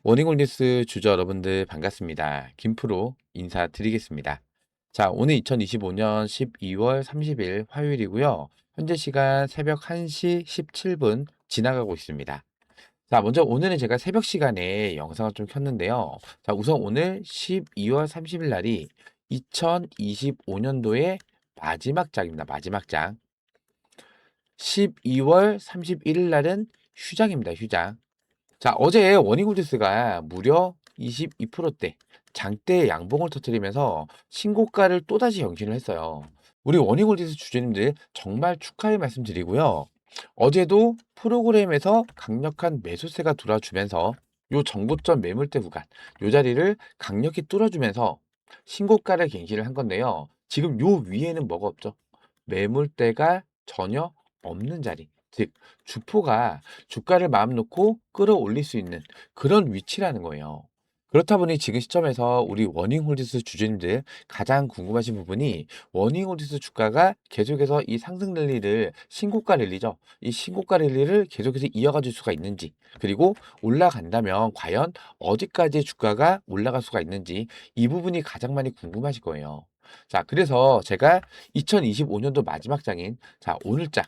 워닝홀리스 주주 여러분들 반갑습니다. 김프로 인사드리겠습니다. 자, 오늘 2025년 12월 30일 화요일이고요. 현재 시간 새벽 1시 17분 지나가고 있습니다. 자, 먼저 오늘은 제가 새벽 시간에 영상을 좀 켰는데요. 자, 우선 오늘 12월 30일 날이 2025년도의 마지막 장입니다. 마지막 장. 12월 31일 날은 휴장입니다. 휴장. 자, 어제 워닝홀디스가 무려 22%대 장대 양봉을 터뜨리면서 신고가를 또다시 경신을 했어요. 우리 워닝홀디스 주주님들 정말 축하의 말씀드리고요. 어제도 프로그램에서 강력한 매수세가 돌아주면서 요 정고점 매물대 구간, 요 자리를 강력히 뚫어주면서 신고가를 갱신을 한 건데요. 지금 요 위에는 뭐가 없죠? 매물대가 전혀 없는 자리. 즉, 주포가 주가를 마음 놓고 끌어올릴 수 있는 그런 위치라는 거예요. 그렇다 보니 지금 시점에서 우리 워닝홀디스 주주님들 가장 궁금하신 부분이 워닝홀디스 주가가 계속해서 이 상승 랠리를 신고가 랠리죠. 이 신고가 랠리를 계속해서 이어가 줄 수가 있는지, 그리고 올라간다면 과연 어디까지 주가가 올라갈 수가 있는지 이 부분이 가장 많이 궁금하실 거예요. 자, 그래서 제가 2025년도 마지막 장인 오늘장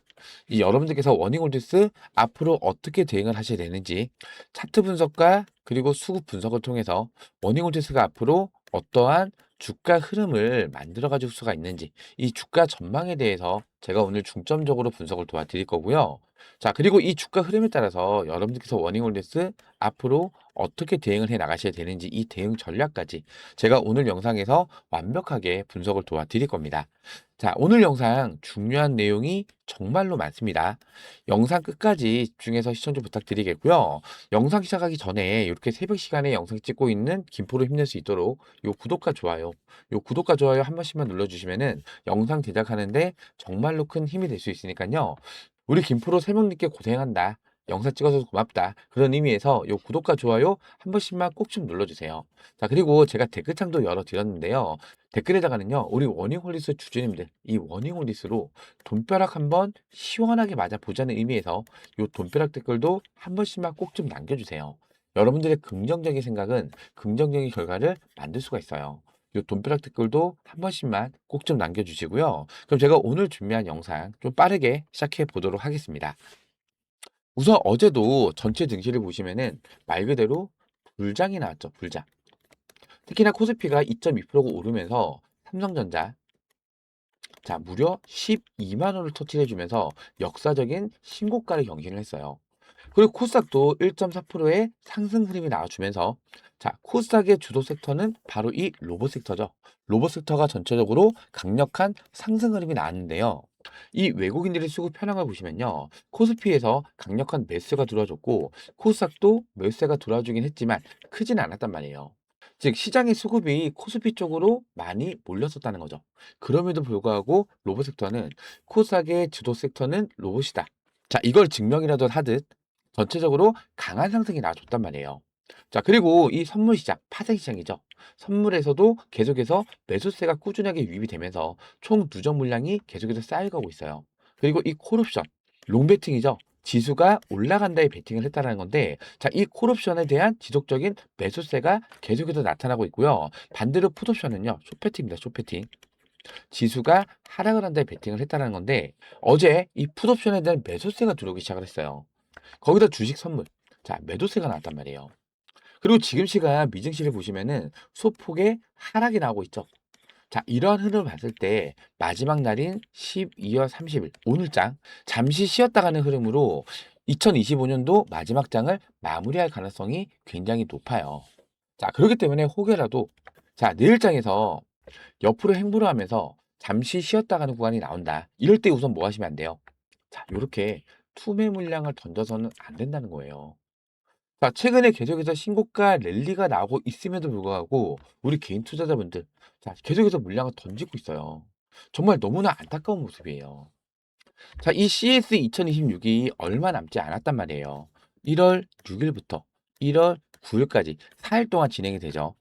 이 여러분들께서 워닝홀디스 앞으로 어떻게 대응을 하셔야 되는지 차트 분석과 그리고 수급 분석을 통해서 워닝홀디스가 앞으로 어떠한 주가 흐름을 만들어 가질 수가 있는지 이 주가 전망에 대해서 제가 오늘 중점적으로 분석을 도와드릴 거고요. 자, 그리고 이 주가 흐름에 따라서 여러분들께서 워닝홀디스 앞으로 어떻게 대응을 해 나가셔야 되는지 이 대응 전략까지 제가 오늘 영상에서 완벽하게 분석을 도와드릴 겁니다. 자, 오늘 영상 중요한 내용이 정말로 많습니다. 영상 끝까지 집중해서 시청 좀 부탁드리겠고요. 영상 시작하기 전에 이렇게 새벽 시간에 영상 찍고 있는 김포로 힘낼 수 있도록 요 구독과 좋아요 한 번씩만 눌러주시면은 영상 제작하는데 정말로 큰 힘이 될 수 있으니까요. 우리 김프로 세명님께 고생한다. 영상 찍어서 고맙다. 그런 의미에서 요 구독과 좋아요 한 번씩만 꼭 좀 눌러주세요. 자, 그리고 제가 댓글창도 열어드렸는데요. 댓글에다가는요, 우리 워닝홀리스 주주님들, 이 워닝홀리스로 돈벼락 한번 시원하게 맞아보자는 의미에서 요 돈벼락 댓글도 한 번씩만 꼭 좀 남겨주세요. 여러분들의 긍정적인 생각은 긍정적인 결과를 만들 수가 있어요. 요 돈벼락 댓글도 한 번씩만 꼭 좀 남겨주시고요. 그럼 제가 오늘 준비한 영상 좀 빠르게 시작해 보도록 하겠습니다. 우선 어제도 전체 증시를 보시면은 말 그대로 불장이 나왔죠. 불장. 특히나 코스피가 2.2%가 오르면서 삼성전자 무려 12만 원을 터치해 주면서 역사적인 신고가를 경신을 했어요. 그리고 코스닥도 1.4%의 상승 흐름이 나와주면서 코스닥의 주도 섹터는 바로 이 로봇 섹터죠. 로봇 섹터가 전체적으로 강력한 상승 흐름이 나왔는데요. 이 외국인들의 수급 현황을 보시면요. 코스피에서 강력한 매수가 들어와줬고 코스닥도 매수가 들어와주긴 했지만 크진 않았단 말이에요. 즉 시장의 수급이 코스피 쪽으로 많이 몰렸었다는 거죠. 그럼에도 불구하고 로봇 섹터는 코스닥의 주도 섹터는 로봇이다. 자, 이걸 증명이라도 하듯 전체적으로 강한 상승이 나와줬단 말이에요. 자, 그리고 이 선물 시장, 파생 시장이죠. 선물에서도 계속해서 매수세가 꾸준하게 유입이 되면서 총 누적 물량이 계속해서 쌓여가고 있어요. 그리고 이 콜옵션, 롱베팅이죠. 지수가 올라간다에 베팅을 했다는 건데, 자, 이 콜옵션에 대한 지속적인 매수세가 계속해서 나타나고 있고요. 반대로 풋옵션은요, 숏배팅입니다, 숏배팅. 지수가 하락을 한다에 베팅을 했다는 건데, 어제 이 풋옵션에 대한 매수세가 들어오기 시작을 했어요. 거기다 주식 선물. 자, 매도세가 나왔단 말이에요. 그리고 지금 시간 미증시를 보시면은 소폭의 하락이 나오고 있죠. 자, 이러한 흐름을 봤을 때 마지막 날인 12월 30일 오늘장 잠시 쉬었다 가는 흐름으로 2025년도 마지막 장을 마무리할 가능성이 굉장히 높아요. 자, 그렇기 때문에 혹여라도 내일장에서 옆으로 행보를 하면서 잠시 쉬었다 가는 구간이 나온다. 이럴 때 우선 뭐 하시면 안 돼요? 자, 요렇게 투매 물량을 던져서는 안 된다는 거예요. 자, 최근에 계속해서 신고가 랠리가 나오고 있음에도 불구하고 우리 개인 투자자분들 계속해서 물량을 던지고 있어요. 정말 너무나 안타까운 모습이에요. 자, 이 CS 2026이 얼마 남지 않았단 말이에요. 1월 6일부터 1월 9일까지 4일 동안 진행이 되죠.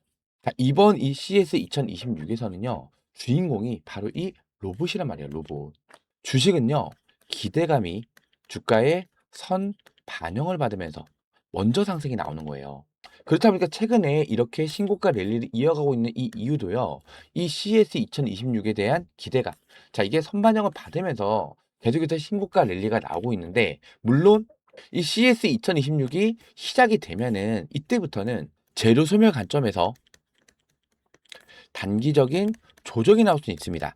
자, 이번 이 CS 2026에서는요. 주인공이 바로 이 로봇이란 말이에요. 로봇. 주식은요. 기대감이 주가에 선 반영을 받으면서 먼저 상승이 나오는 거예요. 그렇다 보니까 최근에 이렇게 신고가 랠리를 이어가고 있는 이 이유도요. 이 CS 2026에 대한 기대감. 자, 이게 선반영을 받으면서 계속해서 신고가 랠리가 나오고 있는데 물론 이 CS 2026이 시작이 되면은 이때부터는 재료 소멸 관점에서 단기적인 조정이 나올 수 있습니다.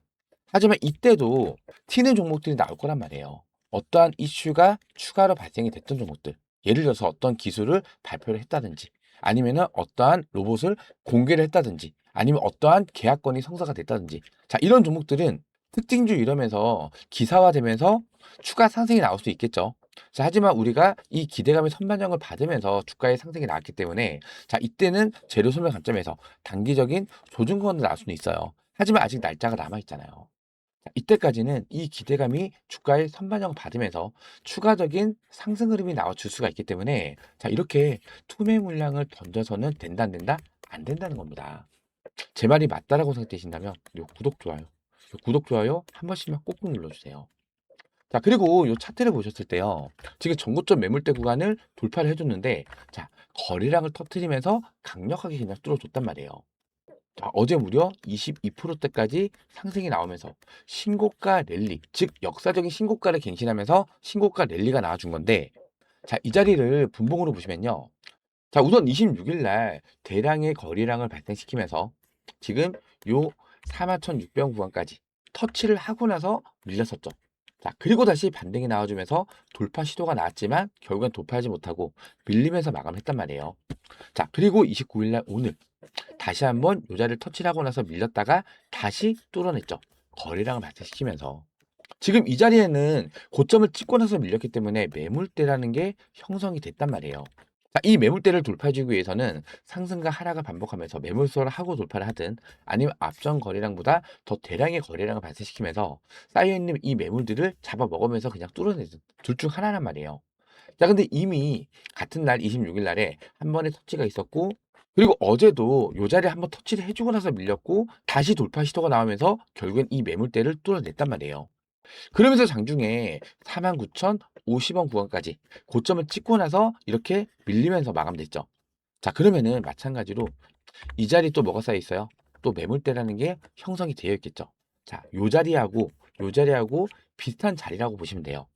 하지만 이때도 튀는 종목들이 나올 거란 말이에요. 어떠한 이슈가 추가로 발생이 됐던 종목들. 예를 들어서 어떤 기술을 발표를 했다든지 아니면은 어떠한 로봇을 공개를 했다든지 아니면 어떠한 계약건이 성사가 됐다든지 자, 이런 종목들은 특징주 이러면서 기사화되면서 추가 상승이 나올 수 있겠죠. 자, 하지만 우리가 이 기대감의 선반영을 받으면서 주가의 상승이 나왔기 때문에 자, 이때는 재료 소멸 관점에서 단기적인 조정권도 나올 수는 있어요. 하지만 아직 날짜가 남아 있잖아요. 자, 이때까지는 이 기대감이 주가의 선반영을 받으면서 추가적인 상승 흐름이 나와줄 수가 있기 때문에 자, 이렇게 투매 물량을 던져서는 된다 안 된다? 안 된다는 겁니다. 제 말이 맞다라고 생각되신다면 요 구독 좋아요. 요 구독 좋아요 한 번씩만 꼭꼭 눌러주세요. 자, 그리고 요 차트를 보셨을 때요. 지금 전고점 매물대 구간을 돌파를 해줬는데 자, 거래량을 터트리면서 강력하게 그냥 뚫어줬단 말이에요. 자, 어제 무려 22%대까지 상승이 나오면서 신고가 랠리, 즉 역사적인 신고가를 갱신하면서 신고가 랠리가 나와준 건데 자, 이 자리를 분봉으로 보시면요. 자, 우선 26일 날 대량의 거래량을 발생시키면서 지금 요 41,600원 구간까지 터치를 하고 나서 밀렸었죠. 자, 그리고 다시 반등이 나와주면서 돌파 시도가 나왔지만 결국엔 돌파하지 못하고 밀리면서 마감했단 말이에요. 자, 그리고 29일 날 오늘 다시 한번 요 자리를 터치를 하고 나서 밀렸다가 다시 뚫어냈죠. 거래량을 발생시키면서. 지금 이 자리에는 고점을 찍고 나서 밀렸기 때문에 매물대라는 게 형성이 됐단 말이에요. 자, 이 매물대를 돌파해주기 위해서는 상승과 하락을 반복하면서 매물소를 하고 돌파를 하든 아니면 앞전 거래량보다 더 대량의 거래량을 발생시키면서 쌓여있는 이 매물들을 잡아먹으면서 그냥 뚫어내든 둘 중 하나란 말이에요. 자, 근데 이미 같은 날 26일 날에 한 번의 터치가 있었고 그리고 어제도 요 자리에 한번 터치를 해주고 나서 밀렸고 다시 돌파 시도가 나오면서 결국엔 이 매물대를 뚫어냈단 말이에요. 그러면서 장중에 49,050원 구간까지 고점을 찍고 나서 이렇게 밀리면서 마감됐죠. 자, 그러면은 마찬가지로 이 자리 또 뭐가 쌓여 있어요? 또 매물대라는 게 형성이 되어 있겠죠. 자, 요 자리하고 비슷한 자리라고 보시면 돼요.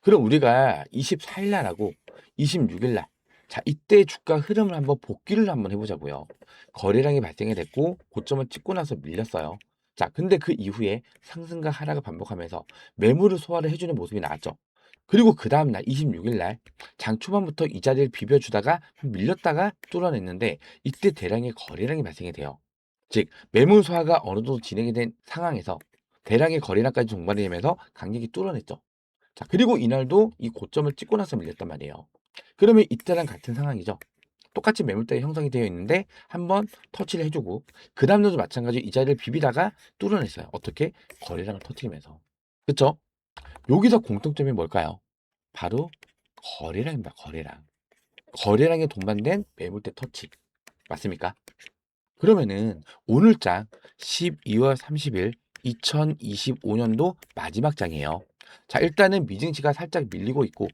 그럼 우리가 24일 날하고 26일 날, 자, 이때 주가 흐름을 한번 복기를 한번 해보자고요. 거래량이 발생이 됐고, 고점을 찍고 나서 밀렸어요. 자, 근데 그 이후에 상승과 하락을 반복하면서 매물을 소화를 해주는 모습이 나왔죠. 그리고 그 다음날 26일 날, 장 초반부터 이 자리를 비벼주다가 밀렸다가 뚫어냈는데, 이때 대량의 거래량이 발생이 돼요. 즉, 매물 소화가 어느 정도 진행이 된 상황에서 대량의 거래량까지 동반이 되면서 강력히 뚫어냈죠. 자, 그리고 이날도 이 고점을 찍고 나서 밀렸단 말이에요. 그러면 이때랑 같은 상황이죠. 똑같이 매물대가 형성이 되어 있는데 한번 터치를 해주고 그 다음날도 마찬가지로 이 자리를 비비다가 뚫어냈어요. 어떻게? 거래량을 터트리면서. 그쵸? 여기서 공통점이 뭘까요? 바로 거래량입니다. 거래량. 거래량에 동반된 매물대 터치. 맞습니까? 그러면은 오늘장 12월 30일 2025년도 마지막 장이에요. 자, 일단은 미증시가 살짝 밀리고 있고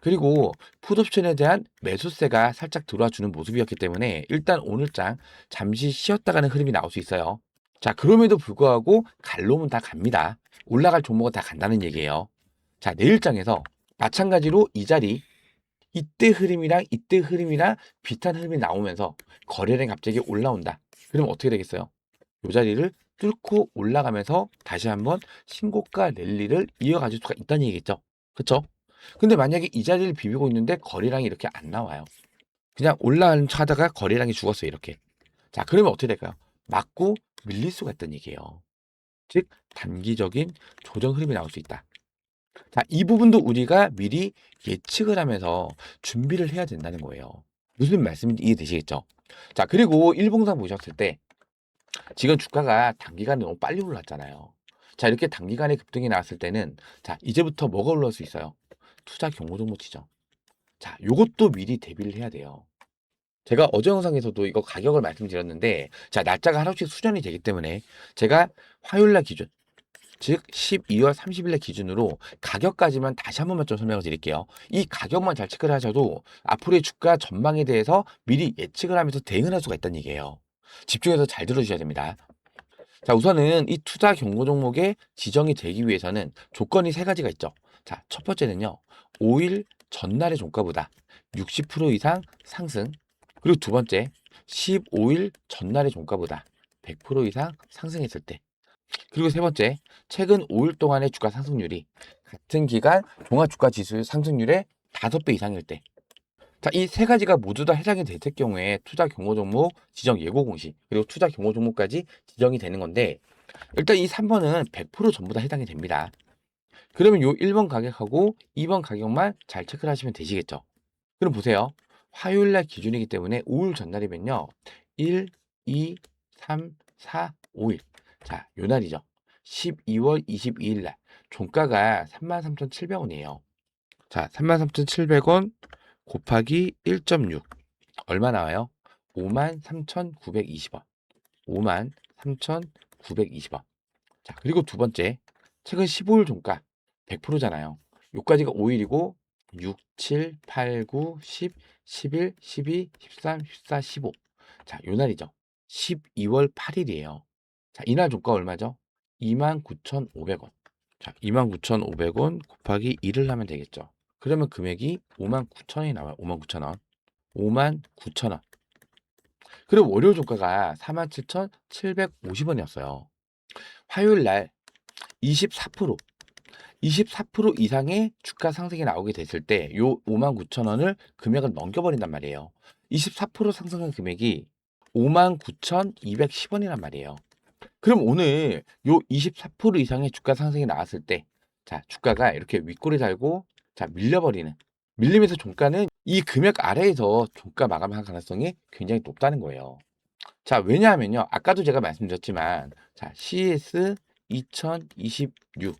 그리고 풋옵션에 대한 매수세가 살짝 들어와 주는 모습이었기 때문에 일단 오늘장 잠시 쉬었다가는 흐름이 나올 수 있어요. 자, 그럼에도 불구하고 갈 놈은 다 갑니다. 올라갈 종목은 다 간다는 얘기예요. 자, 내일장에서 마찬가지로 이 자리 이때 흐름이랑 비슷한 흐름이 나오면서 거래량이 갑자기 올라온다. 그럼 어떻게 되겠어요? 이 자리를 뚫고 올라가면서 다시 한번 신고가 랠리를 이어가질 수가 있다는 얘기겠죠. 그쵸? 근데 만약에 이 자리를 비비고 있는데 거래량이 이렇게 안 나와요. 그냥 올라가는 척 하다가 거래량이 죽었어요. 이렇게. 자, 그러면 어떻게 될까요? 맞고 밀릴 수가 있다는 얘기예요. 즉 단기적인 조정 흐름이 나올 수 있다. 자, 이 부분도 우리가 미리 예측을 하면서 준비를 해야 된다는 거예요. 무슨 말씀인지 이해되시겠죠? 자, 그리고 일봉상 보셨을 때 지금 주가가 단기간에 너무 빨리 올랐잖아요. 자, 이렇게 단기간에 급등이 나왔을 때는 자, 이제부터 뭐가 올라올 수 있어요? 투자 경고 종목 지정. 자, 요것도 미리 대비를 해야 돼요. 제가 어제 영상에서도 이거 가격을 말씀드렸는데 자, 날짜가 하루씩 수정이 되기 때문에 제가 화요일 날 기준 즉 12월 30일 날 기준으로 가격까지만 다시 한 번만 좀 설명을 드릴게요. 이 가격만 잘 체크를 하셔도 앞으로의 주가 전망에 대해서 미리 예측을 하면서 대응을 할 수가 있다는 얘기예요. 집중해서 잘 들어주셔야 됩니다. 자, 우선은 이 투자 경고 종목에 지정이 되기 위해서는 조건이 세 가지가 있죠. 자, 첫 번째는요. 5일 전날의 종가보다 60% 이상 상승. 그리고 두 번째, 15일 전날의 종가보다 100% 이상 상승했을 때. 그리고 세 번째, 최근 5일 동안의 주가 상승률이 같은 기간 종합 주가 지수 상승률의 5배 이상일 때. 자, 이 세 가지가 모두 다 해당이 됐을 경우에 투자 경고 종목 지정 예고 공시, 그리고 투자 경고 종목까지 지정이 되는 건데, 일단 이 3번은 100% 전부 다 해당이 됩니다. 그러면 요 1번 가격하고 2번 가격만 잘 체크를 하시면 되시겠죠. 그럼 보세요. 화요일 날 기준이기 때문에 5일 전날이면요. 1, 2, 3, 4, 5일. 자, 요 날이죠. 12월 22일 날. 종가가 33,700원이에요. 자, 33,700원 곱하기 1.6. 얼마 나와요? 53,920원. 53,920원. 자, 그리고 두 번째, 최근 15일 종가 100%잖아요. 요까지가 5일이고 6, 7, 8, 9, 10, 11, 12, 13, 14, 15. 자, 요 날이죠. 12월 8일이에요. 자, 이날 종가 얼마죠? 29,500원. 자, 29,500원 곱하기 1을 하면 되겠죠. 그러면 금액이 59,000원이 나와요. 59,000원. 59,000원. 그리고 월요일 종가가 47,750원이었어요. 화요일 날 24% 이상의 주가 상승이 나오게 됐을 때 요 59,000원을 금액을 넘겨버린단 말이에요. 24% 상승한 금액이 59,210원이란 말이에요. 그럼 오늘 요 24% 이상의 주가 상승이 나왔을 때, 자, 주가가 이렇게 윗골이 달고, 자, 밀리면서 종가는 이 금액 아래에서 종가 마감할 가능성이 굉장히 높다는 거예요. 자, 왜냐하면요. 아까도 제가 말씀드렸지만, 자, CS 2026.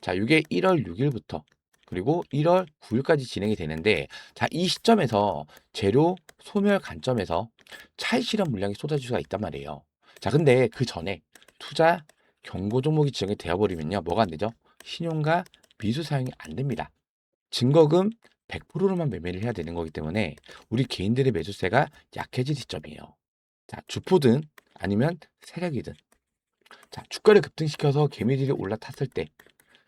자, 이게 1월 6일부터 그리고 1월 9일까지 진행이 되는데, 자, 이 시점에서 재료 소멸 관점에서 차익 실현 물량이 쏟아질 수가 있단 말이에요. 자, 근데 그 전에 투자 경고 종목이 지정이 되어버리면요. 뭐가 안 되죠? 신용과 미수 사용이 안 됩니다. 증거금 100%로만 매매를 해야 되는 거기 때문에 우리 개인들의 매수세가 약해질 시점이에요. 자, 주포든 아니면 세력이든. 자, 주가를 급등시켜서 개미들이 올라탔을 때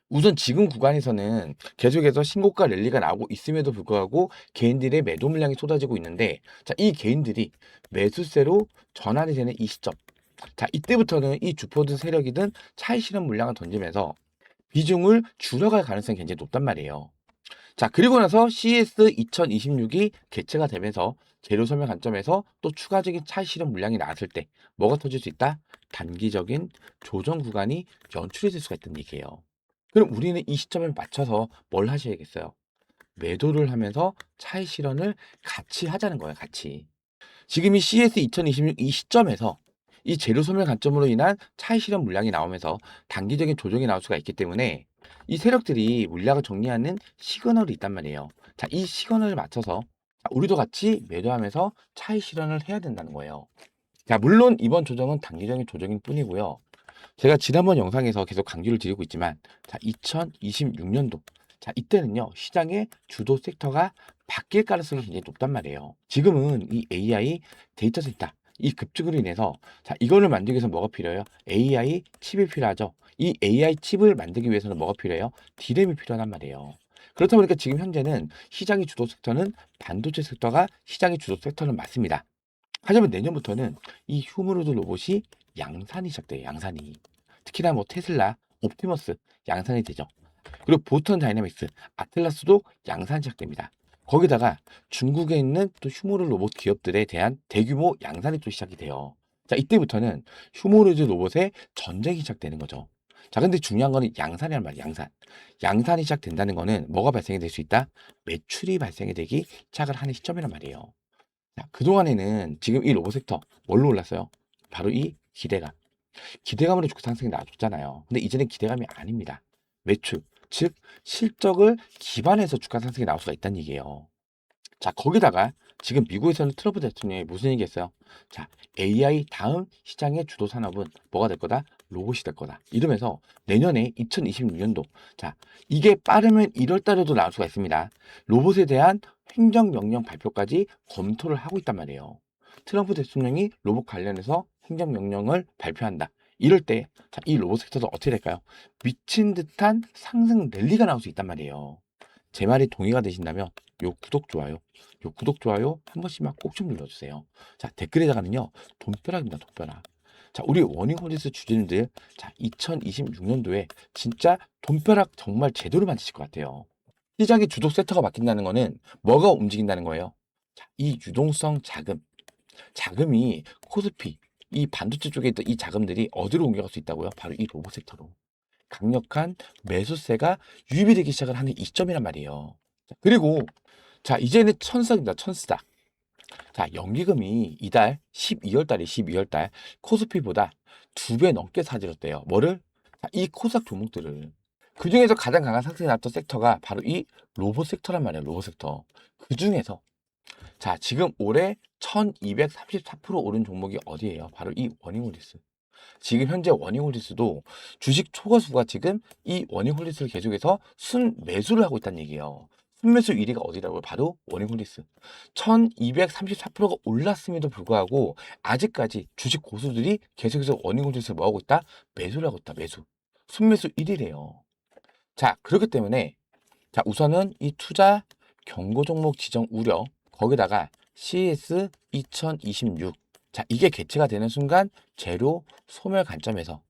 우선 지금 구간에서는 계속해서 신고가 랠리가 나오고 있음에도 불구하고 개인들의 매도 물량이 쏟아지고 있는데, 자, 이 개인들이 매수세로 전환이 되는 이 시점. 자, 이때부터는 이 주포든 세력이든 차익 실현 물량을 던지면서 비중을 줄여갈 가능성이 굉장히 높단 말이에요. 자, 그리고 나서 CS 2026이 개최가 되면서 재료 소멸 관점에서 또 추가적인 차익 실현 물량이 나왔을 때 뭐가 터질 수 있다? 단기적인 조정 구간이 연출이 될 수가 있다는 얘기예요. 그럼 우리는 이 시점에 맞춰서 뭘 하셔야겠어요? 매도를 하면서 차익 실현을 같이 하자는 거예요, 같이. 지금 이 CS 2026 이 시점에서 이 재료 소멸 관점으로 인한 차익 실현 물량이 나오면서 단기적인 조정이 나올 수가 있기 때문에 이 세력들이 물량을 정리하는 시그널이 있단 말이에요. 자, 이 시그널을 맞춰서 우리도 같이 매도하면서 차익 실현을 해야 된다는 거예요. 자, 물론 이번 조정은 단기적인 조정일 뿐이고요. 제가 지난번 영상에서 계속 강조를 드리고 있지만, 자, 2026년도. 자, 이때는요, 시장의 주도 섹터가 바뀔 가능성이 굉장히 높단 말이에요. 지금은 이 AI 데이터 센터, 이 급증으로 인해서, 자, 이거를 만들기 위해서 뭐가 필요해요? AI 칩이 필요하죠. 이 AI 칩을 만들기 위해서는 뭐가 필요해요? 디램이 필요하단 말이에요. 그렇다 보니까 지금 현재는 시장의 주도 섹터는 반도체 섹터가 시장의 주도 섹터는 맞습니다. 하지만 내년부터는 이 휴머노드 로봇이 양산이 시작돼요. 양산이. 특히나 뭐 테슬라, 옵티머스 양산이 되죠. 그리고 보스턴 다이내믹스, 아틀라스도 양산이 시작됩니다. 거기다가 중국에 있는 또 휴머노드 로봇 기업들에 대한 대규모 양산이 또 시작이 돼요. 자, 이때부터는 휴머노드 로봇의 전쟁이 시작되는 거죠. 자, 근데 중요한 거는 양산이란 말이에요. 양산. 양산이 시작된다는 거는 뭐가 발생이 될 수 있다? 매출이 발생이 되기 시작을 하는 시점이란 말이에요. 자, 그동안에는 지금 이 로봇 섹터 뭘로 올랐어요? 바로 이 기대감. 기대감으로 주가 상승이 나왔잖아요. 근데 이제는 기대감이 아닙니다. 매출, 즉 실적을 기반해서 주가 상승이 나올 수가 있다는 얘기예요. 자, 거기다가 지금 미국에서는 트럼프 대통령이 무슨 얘기했어요? 자, AI 다음 시장의 주도 산업은 뭐가 될 거다? 로봇이 될 거다. 이러면서 내년에 2026년도, 자, 이게 빠르면 1월 달에도 나올 수가 있습니다. 로봇에 대한 행정명령 발표까지 검토를 하고 있단 말이에요. 트럼프 대통령이 로봇 관련해서 행정명령을 발표한다. 이럴 때, 자, 이 로봇 섹터도 어떻게 될까요? 미친 듯한 상승 랠리가 나올 수 있단 말이에요. 제 말이 동의가 되신다면 요 구독, 좋아요 한 번씩만 꼭 좀 눌러주세요. 자, 댓글에다가는요, 돈벼락입니다, 돈벼락. 자, 우리 워닝홀리스 주주님들, 자, 2026년도에 진짜 돈벼락 정말 제대로 만드실 것 같아요. 시장의 주도 섹터가 바뀐다는 거는 뭐가 움직인다는 거예요? 자, 이 유동성 자금이 코스피, 이 반도체 쪽에 있던 이 자금들이 어디로 옮겨갈 수 있다고요? 바로 이 로봇 섹터로. 강력한 매수세가 유입이 되기 시작을 하는 이점이란 말이에요. 자, 그리고 자, 이제는 천석입니다. 천스다. 자, 연기금이 이달 12월 달 코스피보다 2배 넘게 사들였대요. 뭐를? 자, 이 코스닥 종목들을. 그 중에서 가장 강한 상승이 나왔던 섹터가 바로 이 로봇 섹터란 말이에요. 로봇 섹터. 그 중에서 자, 지금 올해 1234% 오른 종목이 어디예요? 바로 이 워닝홀리스. 지금 현재 워닝홀리스도 주식 초과수가 지금 이 워닝홀리스를 계속해서 순매수를 하고 있다는 얘기예요. 순매수 1위가 어디라고요? 바로 워닝홀리스. 1234%가 올랐음에도 불구하고 아직까지 주식 고수들이 계속해서 워닝홀리스를 뭐하고 있다? 매수를 하고 있다. 매수. 순매수 1위래요. 자, 그렇기 때문에 자, 우선은 이 투자 경고 종목 지정 우려, 거기다가 CS 2026. 자, 이게 개최가 되는 순간 재료 소멸 관점에서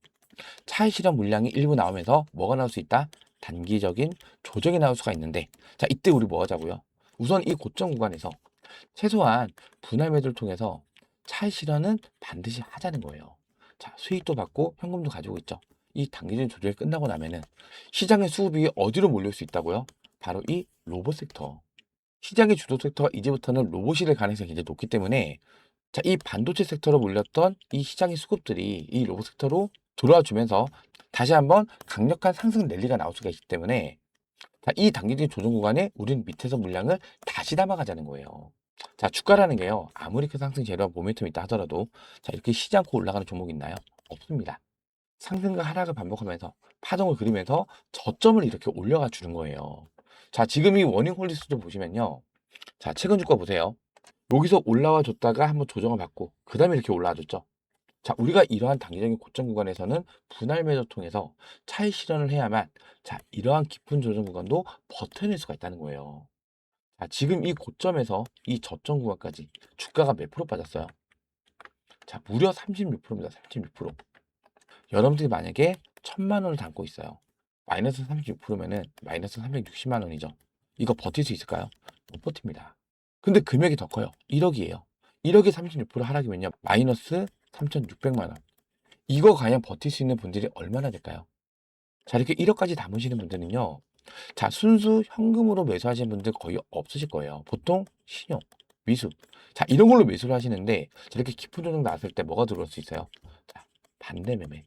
차익 실현 물량이 일부 나오면서 뭐가 나올 수 있다? 단기적인 조정이 나올 수가 있는데, 자, 이때 우리 뭐 하자고요? 우선 이 고점 구간에서 최소한 분할 매도를 통해서 차익 실현은 반드시 하자는 거예요. 자, 수익도 받고 현금도 가지고 있죠. 이 단기적인 조정이 끝나고 나면은 시장의 수급이 어디로 몰릴 수 있다고요? 바로 이 로봇 섹터. 시장의 주도 섹터가 이제부터는 로봇이 될 가능성이 굉장히 높기 때문에 자, 이 반도체 섹터로 몰렸던 이 시장의 수급들이 이 로봇 섹터로 돌아와 주면서 다시 한번 강력한 상승 랠리가 나올 수가 있기 때문에 자, 이 단기적인 조정 구간에 우리는 밑에서 물량을 다시 담아가자는 거예요. 자, 주가라는 게요. 아무리 큰 상승 재료와 모멘텀이 있다 하더라도 자, 이렇게 쉬지 않고 올라가는 종목이 있나요? 없습니다. 상승과 하락을 반복하면서 파동을 그리면서 저점을 이렇게 올려가 주는 거예요. 자, 지금 이 워닝 홀리스 좀 보시면요. 자, 최근 주가 보세요. 여기서 올라와 줬다가 한번 조정을 받고 그 다음에 이렇게 올라와 줬죠. 자, 우리가 이러한 단기적인 고점 구간에서는 분할 매도 통해서 차익 실현을 해야만 자, 이러한 깊은 조정 구간도 버텨낼 수가 있다는 거예요. 자, 지금 이 고점에서 이 저점 구간까지 주가가 몇 프로 빠졌어요? 자, 무려 36%입니다. 36%. 여러분들이 만약에 1,000만 원을 담고 있어요. 마이너스 36%면은 마이너스 360만 원이죠. 이거 버틸 수 있을까요? 못 버팁니다. 근데 금액이 더 커요. 1억이에요. 1억에 36% 하락이면요. 마이너스 3,600만 원. 이거 과연 버틸 수 있는 분들이 얼마나 될까요? 자, 이렇게 1억까지 담으시는 분들은요. 자, 순수 현금으로 매수하시는 분들 거의 없으실 거예요. 보통 신용, 미수. 자, 이런 걸로 매수를 하시는데 저렇게 깊은 조정 나왔을 때 뭐가 들어올 수 있어요? 자, 반대 매매.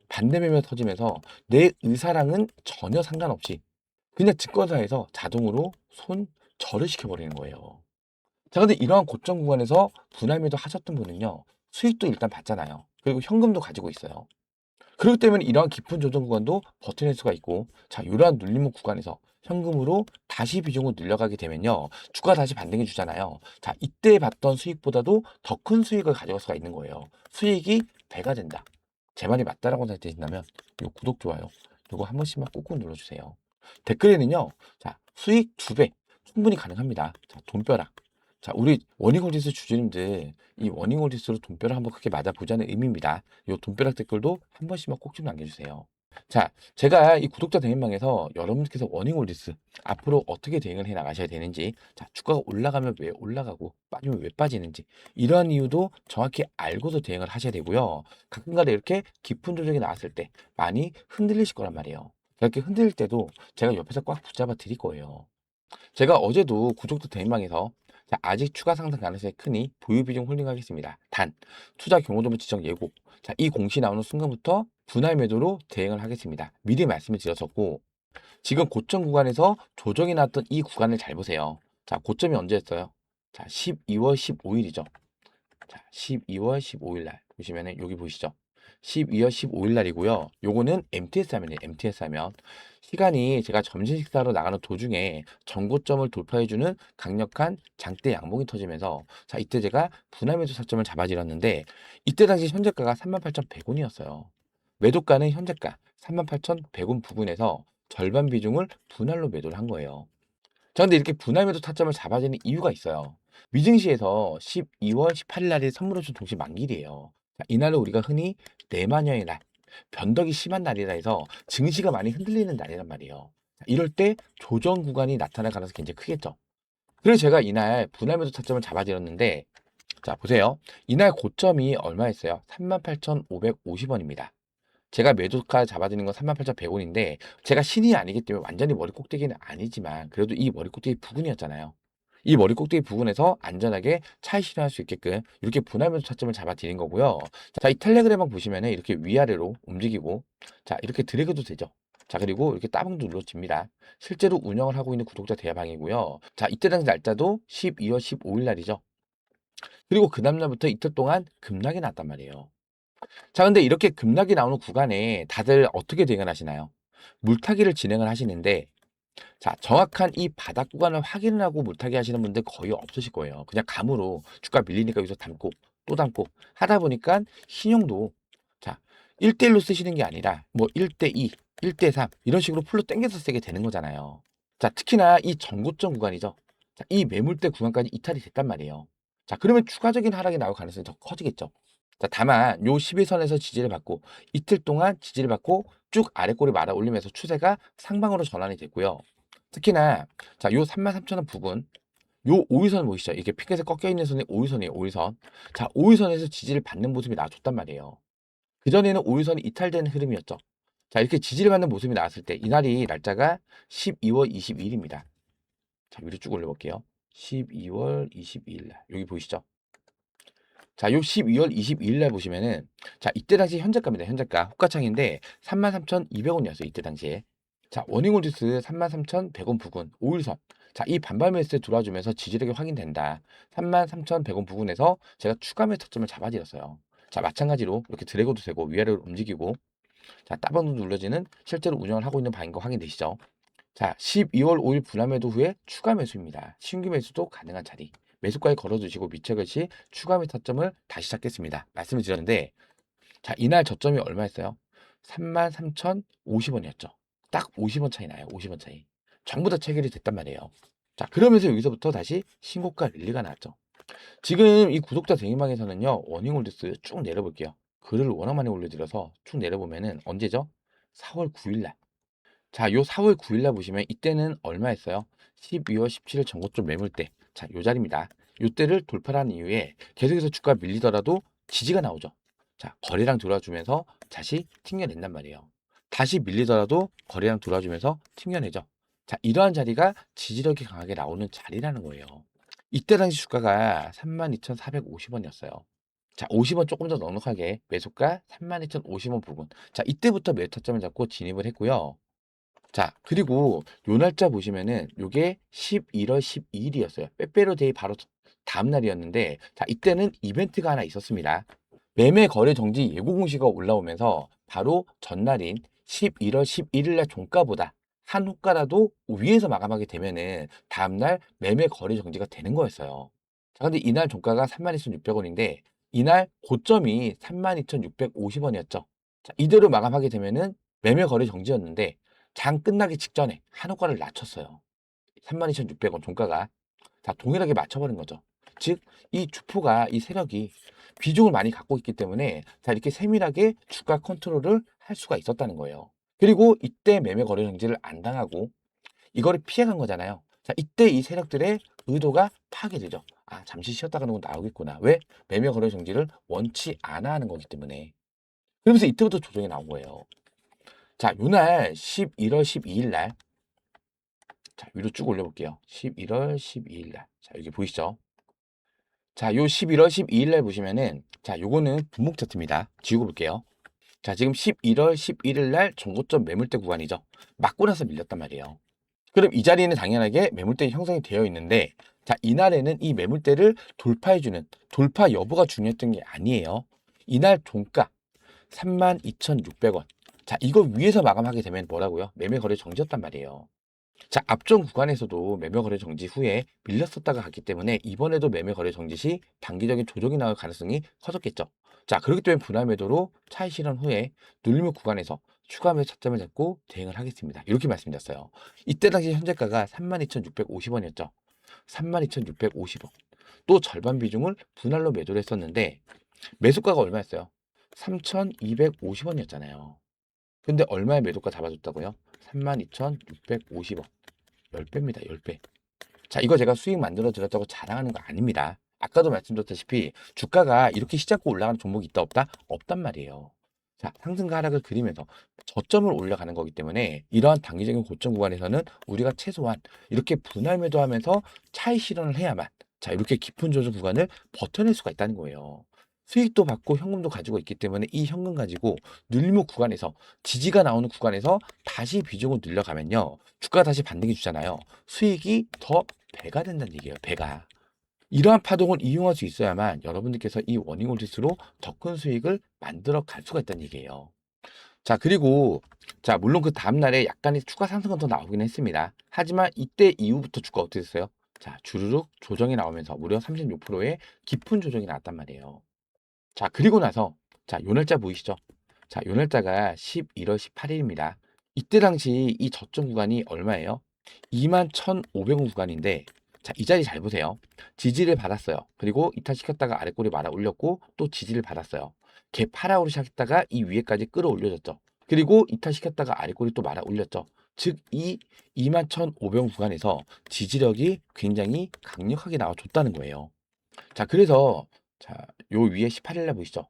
반대 매매 터지면서 내 의사랑은 전혀 상관없이 그냥 증권사에서 자동으로 손절을 시켜버리는 거예요. 자, 근데 이러한 고점 구간에서 분할 매도 하셨던 분은요, 수익도 일단 받잖아요. 그리고 현금도 가지고 있어요. 그렇기 때문에 이러한 깊은 조정 구간도 버텨낼 수가 있고, 자, 이러한 눌림목 구간에서 현금으로 다시 비중을 늘려가게 되면요, 주가 다시 반등해 주잖아요. 자, 이때 봤던 수익보다도 더 큰 수익을 가져갈 수가 있는 거예요. 수익이 배가 된다. 제 말이 맞다라고 생각되신다면, 요 구독, 좋아요, 요거 한 번씩만 꾹꾹 눌러주세요. 댓글에는요, 자, 수익 2배 충분히 가능합니다. 자, 돈벼락. 자, 우리 워닝홀리스 주주님들, 이 워닝홀리스로 돈벼락 한번 크게 맞아보자는 의미입니다. 이 돈벼락 댓글도 한 번씩만 꼭 좀 남겨주세요. 자, 제가 이 구독자 대행방에서 여러분께서 워닝홀리스 앞으로 어떻게 대응을 해 나가셔야 되는지, 자, 주가가 올라가면 왜 올라가고 빠지면 왜 빠지는지 이러한 이유도 정확히 알고서 대응을 하셔야 되고요. 가끔가다 이렇게 깊은 조정이 나왔을 때 많이 흔들리실 거란 말이에요. 이렇게 흔들릴 때도 제가 옆에서 꽉 붙잡아 드릴 거예요. 제가 어제도 구독자 대행방에서 자, 아직 추가 상승 가능성이 크니 보유 비중 홀딩하겠습니다. 단, 투자 경로도면 지정 예고. 자, 이 공시 나오는 순간부터 분할 매도로 대응을 하겠습니다. 미리 말씀을 드렸었고, 지금 고점 구간에서 조정이 나왔던 이 구간을 잘 보세요. 자, 고점이 언제였어요? 자, 12월 15일이죠. 자, 12월 15일 날 보시면은 여기 보이시죠? 12월 15일 날이고요. 요거는 MTS 화면이에요. MTS 화면. 시간이 제가 점심 식사로 나가는 도중에 전고점을 돌파해주는 강력한 장대 양봉이 터지면서 자 이때 제가 분할 매수 타점을 잡아들였는데 이때 당시 현재가가 38,100원이었어요. 매도가는 현재가 38,100원 부근에서 절반 비중을 분할로 매도를 한 거예요. 자, 근데 이렇게 분할 매도 타점을 잡아주는 이유가 있어요. 미증시에서 12월 18일 날이 선물옵션 동시 만기일이에요. 자, 이날은 우리가 흔히 내마녀의 날, 변덕이 심한 날이라 해서 증시가 많이 흔들리는 날이란 말이에요. 자, 이럴 때 조정 구간이 나타날 가능성이 굉장히 크겠죠. 그래서 제가 이날 분할 매도 타점을 잡아드렸는데, 자, 보세요. 이날 고점이 얼마였어요? 38,550원입니다. 제가 매도가 잡아드는 건 38,100원인데 제가 신이 아니기 때문에 완전히 머리 꼭대기는 아니지만 그래도 이 머리 꼭대기 부근이었잖아요. 이 머리 꼭대기 부근에서 안전하게 차익 실현할 수 있게끔 이렇게 분할 매도 타점을 잡아드린 거고요. 자, 이 텔레그램만 보시면은 이렇게 위아래로 움직이고 자, 이렇게 드래그도 되죠. 자, 그리고 이렇게 따봉도 눌러집니다. 실제로 운영을 하고 있는 구독자 대화방이고요. 자, 이때 당시 날짜도 12월 15일 날이죠. 그리고 그 다음날부터 이틀 동안 급락이 났단 말이에요. 자, 근데 이렇게 급락이 나오는 구간에 다들 어떻게 대응하시나요? 물타기를 진행을 하시는데, 자, 정확한 이 바닥 구간을 확인을 하고 물타기 하시는 분들 거의 없으실 거예요. 그냥 감으로 주가 밀리니까 여기서 담고 또 담고 하다 보니까 신용도 자, 1대1로 쓰시는 게 아니라 뭐 1대2, 1대3 이런 식으로 풀로 당겨서 쓰게 되는 거잖아요. 자, 특히나 이 전고점 구간이죠. 자, 이 매물대 구간까지 이탈이 됐단 말이에요. 자, 그러면 추가적인 하락이 나올 가능성이 더 커지겠죠. 자, 다만 요 11선에서 지지를 받고 이틀 동안 지지를 받고 쭉 아래꼬리 말아 올리면서 추세가 상방으로 전환이 됐고요. 특히나 자, 요 33,000원 부근 요 5일선 보이시죠? 이게 핑크색 꺾여 있는 선이 5일선이에요. 5일선. 자, 5일선에서 지지를 받는 모습이 나와줬단 말이에요. 그전에는 5일선이 이탈되는 흐름이었죠. 자, 이렇게 지지를 받는 모습이 나왔을 때 이날이 날짜가 12월 22일입니다. 자, 위로 쭉 올려볼게요. 12월 22일 날. 여기 보이시죠? 자, 요 12월 22일 날 보시면은 자, 이때 당시 현재가입니다. 현재가 호가창인데 33,200원이었어요. 이때 당시에. 자, 워닝홀드스 33,100원 부근 5일선. 자, 이 반발 매수에 들어와주면서 지지력이 확인된다. 33,100원 부근에서 제가 추가 매수 타점을 잡아드렸어요. 자, 마찬가지로 이렇게 드래그도 되고 위아래로 움직이고 자, 따봉도 눌러지는 실제로 운영을 하고 있는 방인 거 확인되시죠? 자, 12월 5일 분할 매도 후에 추가 매수입니다. 신규 매수도 가능한 자리. 매수가에 걸어두시고 미처것이 추가 매수 타점을 다시 잡겠습니다. 말씀을 드렸는데 자, 이날 저점이 얼마였어요? 33,050원이었죠. 딱 50원 차이 나요. 50원 차이. 전부 다 체결이 됐단 말이에요. 자, 그러면서 여기서부터 다시 신고가 랠리가 나왔죠. 지금 이 구독자 대행방에서는요, 워닝홀드스 쭉 내려볼게요. 글을 워낙 많이 올려드려서 쭉 내려보면은 언제죠? 4월 9일 날. 자, 요 4월 9일 날 보시면 이때는 얼마였어요? 12월 17일 전고점 매물대. 자, 요 자리입니다. 요 때를 돌파한 이후에 계속해서 주가 밀리더라도 지지가 나오죠. 자, 거래량 돌아주면서 다시 튕겨낸단 말이에요. 다시 밀리더라도 거래량 돌아주면서 튕겨내죠. 자, 이러한 자리가 지지력이 강하게 나오는 자리라는 거예요. 이때 당시 주가가 32,450원이었어요. 자, 50원 조금 더 넉넉하게 매수가 32,050원 부분. 자, 이때부터 매수 타점을 잡고 진입을 했고요. 자, 그리고 요 날짜 보시면은 요게 11월 12일이었어요. 빼빼로 데이 바로 다음 날이었는데 자, 이때는 이벤트가 하나 있었습니다. 매매 거래 정지 예고 공시가 올라오면서 바로 전날인 11월 11일 날 종가보다 한 호가라도 위에서 마감하게 되면은 다음날 매매 거래 정지가 되는 거였어요. 자, 근데 이날 종가가 32,600원인데 이날 고점이 32,650원이었죠. 자, 이대로 마감하게 되면은 매매 거래 정지였는데 장 끝나기 직전에 한 호가를 낮췄어요. 32,600원 종가가. 다 동일하게 맞춰버린 거죠. 즉, 이 주포가, 이 세력이 비중을 많이 갖고 있기 때문에 자, 이렇게 세밀하게 주가 컨트롤을 할 수가 있었다는 거예요. 그리고 이때 매매 거래 정지를 안 당하고 이거를 피해간 거잖아요. 자, 이때 이 세력들의 의도가 파악이 되죠. 아, 잠시 쉬었다 가는 건 나오겠구나. 왜? 매매 거래 정지를 원치 않아 하는 거기 때문에. 그러면서 이때부터 조정이 나온 거예요. 자, 요날 11월 12일 날 자, 위로 쭉 올려볼게요. 11월 12일 날. 자, 여기 보이시죠? 자, 요 11월 12일 날 보시면은 자, 요거는 분목 차트입니다. 지우고 볼게요. 자, 지금 11월 11일 날 전고점 매물대 구간이죠. 맞고 나서 밀렸단 말이에요. 그럼 이 자리에는 당연하게 매물대 형성이 되어 있는데 자, 이날에는 이 매물대를 돌파해주는 돌파 여부가 중요했던 게 아니에요. 이날 종가 32,600원. 자, 이거 위에서 마감하게 되면 뭐라고요? 매매 거래 정지였단 말이에요. 자, 앞전 구간에서도 매매 거래 정지 후에 밀렸었다가 갔기 때문에 이번에도 매매 거래 정지 시 단기적인 조정이 나올 가능성이 커졌겠죠. 자, 그렇기 때문에 분할 매도로 차익 실현 후에 눌림목 구간에서 추가 매수 차점을 잡고 대응을 하겠습니다. 이렇게 말씀드렸어요. 이때 당시 현재가가 32,650원이었죠. 32,650원. 또 절반 비중을 분할로 매도를 했었는데 매수가가 얼마였어요? 3,250원이었잖아요. 근데 얼마에 매도가 잡아줬다고요? 32,650원. 10배입니다. 10배. 자, 이거 제가 수익 만들어 드렸다고 자랑하는 거 아닙니다. 아까도 말씀드렸다시피 주가가 이렇게 시작고 올라가는 종목이 있다 없다? 없단 말이에요. 자, 상승과 하락을 그리면서 저점을 올라가는 거기 때문에 이러한 단기적인 고점 구간에서는 우리가 최소한 이렇게 분할 매도하면서 차익 실현을 해야만 자, 이렇게 깊은 조정 구간을 버텨낼 수가 있다는 거예요. 수익도 받고 현금도 가지고 있기 때문에 이 현금 가지고 눌림목 구간에서 지지가 나오는 구간에서 다시 비중을 늘려가면요. 주가가 다시 반등해 주잖아요. 수익이 더 배가 된다는 얘기예요. 배가. 이러한 파동을 이용할 수 있어야만 여러분들께서 이 워닝홀리스로 더 큰 수익을 만들어 갈 수가 있다는 얘기예요. 자, 그리고 자, 물론 그 다음날에 약간의 추가 상승은 더 나오긴 했습니다. 하지만 이때 이후부터 주가 어떻게 됐어요? 자, 주르륵 조정이 나오면서 무려 36%의 깊은 조정이 나왔단 말이에요. 자, 그리고 나서 자, 요 날짜 보이시죠? 자, 요 날짜가 11월 18일입니다. 이때 당시 이 저점 구간이 얼마예요? 21,500원 구간인데 자, 이 자리 잘 보세요. 지지를 받았어요. 그리고 이탈시켰다가 아래 꼬리 말아 올렸고 또 지지를 받았어요. 갭 하락으로 시작했다가 이 위에까지 끌어올려졌죠. 그리고 이탈시켰다가 아래 꼬리 또 말아 올렸죠. 즉, 이 21,500원 구간에서 지지력이 굉장히 강력하게 나와줬다는 거예요. 자, 그래서 자, 요 위에 18일 날 보이시죠?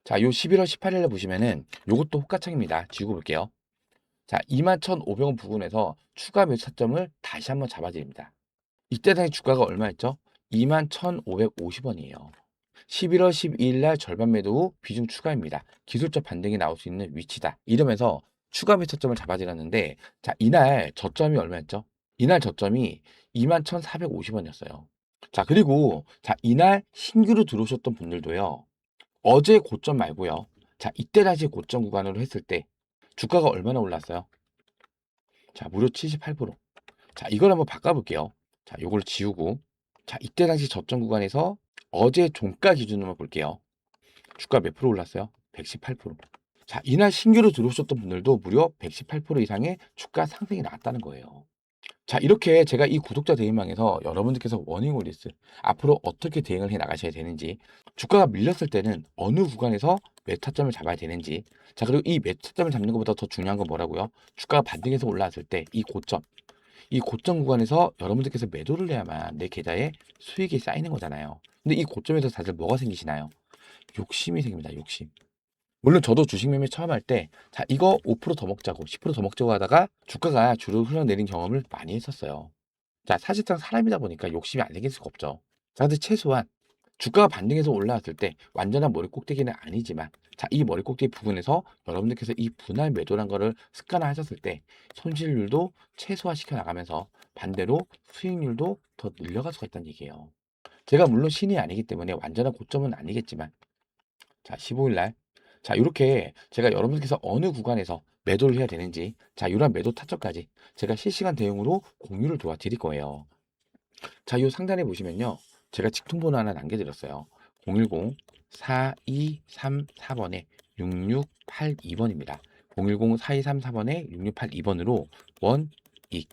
자, 요 11월 18일 날 보시면은 요것도 호가창입니다. 지우고 볼게요. 자, 21,500원 부근에서 추가 매수 차점을 다시 한번 잡아드립니다. 이때 당시 주가가 얼마였죠? 21,550원이에요. 11월 12일 날 절반 매도 후 비중 추가입니다. 기술적 반등이 나올 수 있는 위치다. 이러면서 추가 매수 차점을 잡아드렸는데 자, 이날 저점이 얼마였죠? 이날 저점이 21,450원이었어요. 자, 그리고 자, 이날 신규로 들어오셨던 분들도요. 어제 고점 말고요. 자, 이때 다시 고점 구간으로 했을 때 주가가 얼마나 올랐어요? 자, 무려 78%. 자, 이걸 한번 바꿔볼게요. 자, 요걸 지우고 자, 이때 당시 저점 구간에서 어제 종가 기준으로 볼게요. 주가 몇 프로 올랐어요? 118%. 자, 이날 신규로 들어오셨던 분들도 무려 118% 이상의 주가 상승이 나왔다는 거예요. 자, 이렇게 제가 이 구독자 대행망에서 여러분들께서 워닝홀리스 앞으로 어떻게 대응을 해 나가셔야 되는지, 주가가 밀렸을 때는 어느 구간에서 매타점을 잡아야 되는지, 자, 그리고 이 매타점을 잡는 것보다 더 중요한 건 뭐라고요? 주가가 반등해서 올라왔을 때 이 고점 구간에서 여러분들께서 매도를 해야만 내 계좌에 수익이 쌓이는 거잖아요. 근데 이 고점에서 다들 뭐가 생기시나요? 욕심이 생깁니다. 욕심. 물론 저도 주식 매매 처음 할 때, 자, 이거 5%더 먹자고, 10%더 먹자고 하다가 주가가 주로 흘러내린 경험을 많이 했었어요. 자, 사실상 사람이다 보니까 욕심이 안 생길 수가 없죠. 자, 근데 최소한 주가가 반등해서 올라왔을 때 완전한 머리 꼭대기는 아니지만, 자, 이 머리 꼭대기 부분에서 여러분들께서 이 분할 매도란 거를 습관화하셨을 때 손실률도 최소화시켜 나가면서 반대로 수익률도 더 늘려갈 수가 있다는 얘기예요. 제가 물론 신이 아니기 때문에 완전한 고점은 아니겠지만, 자, 15일 날 자, 이렇게 제가 여러분께서 어느 구간에서 매도를 해야 되는지, 자, 이러한 매도 타점까지 제가 실시간 대응으로 공유를 도와드릴 거예요. 자, 이 상단에 보시면요. 제가 직통번호 하나 남겨드렸어요. 010-4234번에 6682번입니다. 010-4234번에 6682번으로 원익.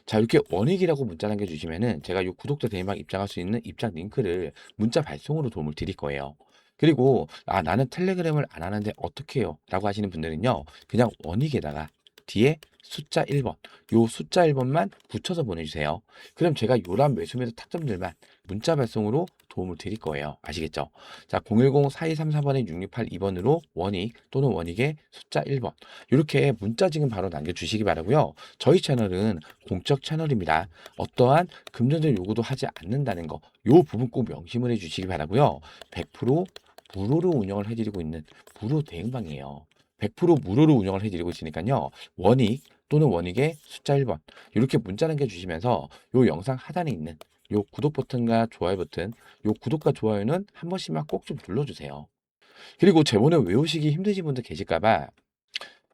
자, 이렇게 원익이라고 문자 남겨주시면은 제가 이 구독자 대리막 입장할 수 있는 입장 링크를 문자 발송으로 도움을 드릴 거예요. 그리고 아, 나는 텔레그램을 안 하는데 어떻게 해요? 라고 하시는 분들은요. 그냥 원익에다가 뒤에 숫자 1번, 요 숫자 1번만 붙여서 보내주세요. 그럼 제가 요런 매수매도 타점들만 문자 발송으로 도움을 드릴 거예요. 아시겠죠? 자, 010-4234번에 6682번으로 원익 또는 원익의 숫자 1번. 이렇게 문자 지금 바로 남겨주시기 바라고요. 저희 채널은 공적 채널입니다. 어떠한 금전적 요구도 하지 않는다는 거, 요 부분 꼭 명심을 해주시기 바라고요. 100% 무료로 운영을 해드리고 있는 무료 대응방이에요. 100% 무료로 운영을 해드리고 있으니까요. 원익 또는 원익의 숫자 1번 이렇게 문자 남겨주시면서 요 영상 하단에 있는 요 구독 버튼과 좋아요 버튼, 요 구독과 좋아요는 한 번씩만 꼭 좀 눌러주세요. 그리고 제본을 외우시기 힘드신 분들 계실까 봐